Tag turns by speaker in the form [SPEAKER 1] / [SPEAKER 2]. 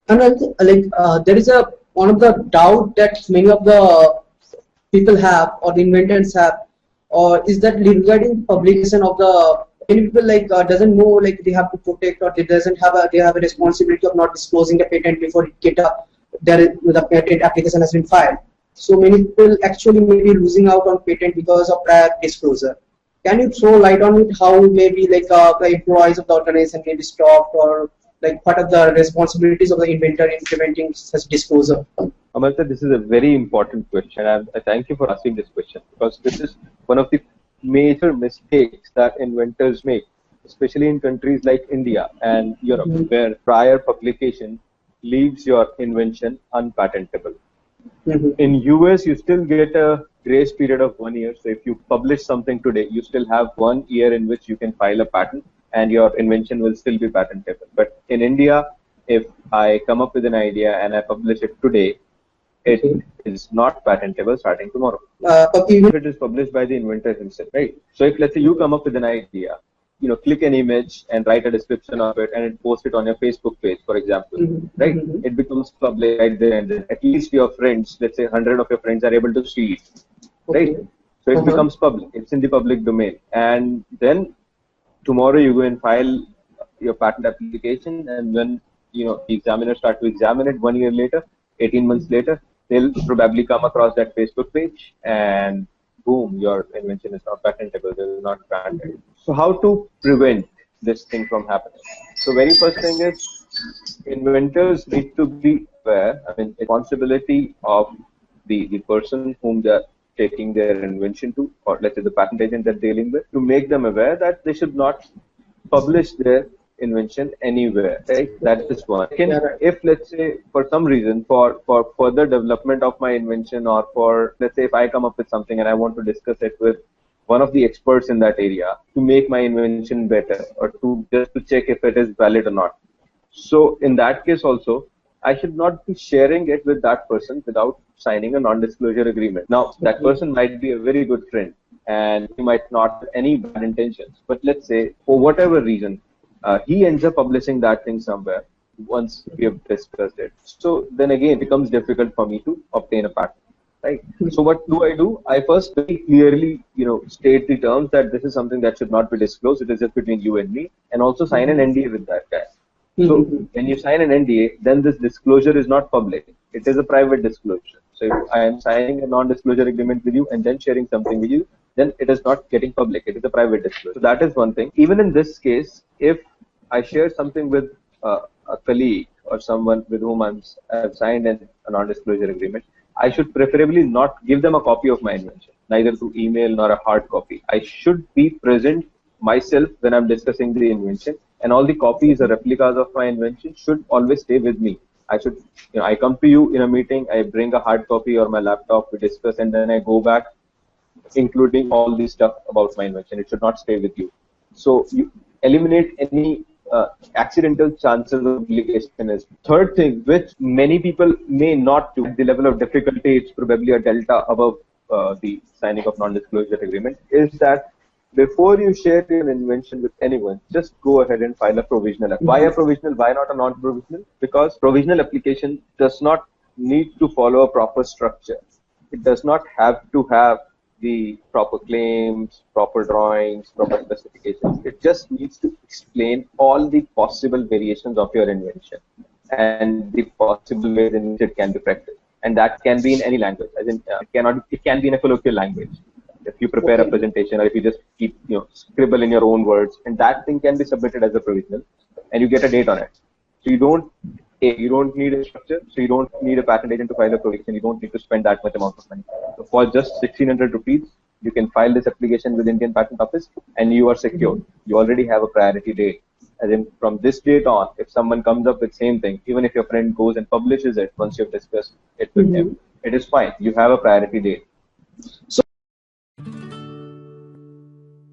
[SPEAKER 1] And there is one of the doubt that many of the people have, or the inventors have, or is that regarding publication of the, many people doesn't know, like they have to protect, or they have a responsibility of not disclosing the patent before it get the patent application has been filed. So many people actually may be losing out on patent because of prior disclosure. Can you throw light on it? How maybe the employees of the organization may be stopped, or what are the responsibilities of the inventor in preventing such disclosure?
[SPEAKER 2] Amartya, this is a very important question, and I thank you for asking this question, because this is one of the major mistakes that inventors make, especially in countries like India and Europe, where prior publication leaves your invention unpatentable. In US, you still get a grace period of 1 year. So if you publish something today, you still have 1 year in which you can file a patent, and your invention will still be patentable. But in India, if I come up with an idea and I publish it today, it is not patentable starting tomorrow. If it is published by the inventor himself, right? So if, let's say, you come up with an idea, click an image and write a description of it, and it post it on your Facebook page, for example, right? It becomes public right there and then. At least your friends, let's say 100 of your friends, are able to see it, right? So it becomes public. It's in the public domain. And then tomorrow you go and file your patent application, and when the examiners start to examine it 1 year later, 18 months later, they'll probably come across that Facebook page, and boom, your invention is not patentable, it is not granted. So how to prevent this thing from happening? So very first thing is, inventors need to be aware, responsibility of the person whom they're taking their invention to, or let's say the patent agent they're dealing with, to make them aware that they should not publish their invention anywhere, right? That is one. If, let's say, for some reason, for further development of my invention, or for, let's say, if I come up with something and I want to discuss it with one of the experts in that area to make my invention better, or just to check if it is valid or not. So in that case also, I should not be sharing it with that person without signing a non-disclosure agreement. Now, that person might be a very good friend, and he might not have any bad intentions. But let's say, for whatever reason, he ends up publishing that thing somewhere once we have discussed it. So then again, it becomes difficult for me to obtain a patent, right? So what do? I first very clearly, state the terms that this is something that should not be disclosed. It is just between you and me, and also sign an NDA with that guy. So when you sign an NDA, then this disclosure is not public. It is a private disclosure. So if I am signing a non-disclosure agreement with you and then sharing something with you, then it is not getting public. It is a private disclosure. So that is one thing. Even in this case, if I share something with a colleague or someone with whom I have signed a non-disclosure agreement, I should preferably not give them a copy of my invention, neither through email nor a hard copy. I should be present myself when I'm discussing the invention, and all the copies or replicas of my invention should always stay with me. I come to you in a meeting, I bring a hard copy or my laptop, we discuss, and then I go back, including all the stuff about my invention. It should not stay with you. So you eliminate any accidental chances of publication. Is third thing, which many people may not do. The level of difficulty, it's probably a delta above the signing of non-disclosure agreement, is that before you share your invention with anyone, just go ahead and file a provisional. Why a provisional? Why not a non-provisional? Because provisional application does not need to follow a proper structure. It does not have to have the proper claims, proper drawings, proper specifications. It just needs to explain all the possible variations of your invention and the possible ways in which it can be practiced. And that can be in any language. As in, it can be in a colloquial language. If you prepare a presentation, or if you just keep, scribble in your own words, and that thing can be submitted as a provisional, and you get a date on it. So you don't need a structure, so you don't need a patent agent to file a provision. You don't need to spend that much amount of money. So for just 1,600 rupees, you can file this application with Indian Patent Office, and you are secure. You already have a priority date. As in, from this date on, if someone comes up with same thing, even if your friend goes and publishes it once you've discussed it with him, it is fine. You have a priority date.
[SPEAKER 1] So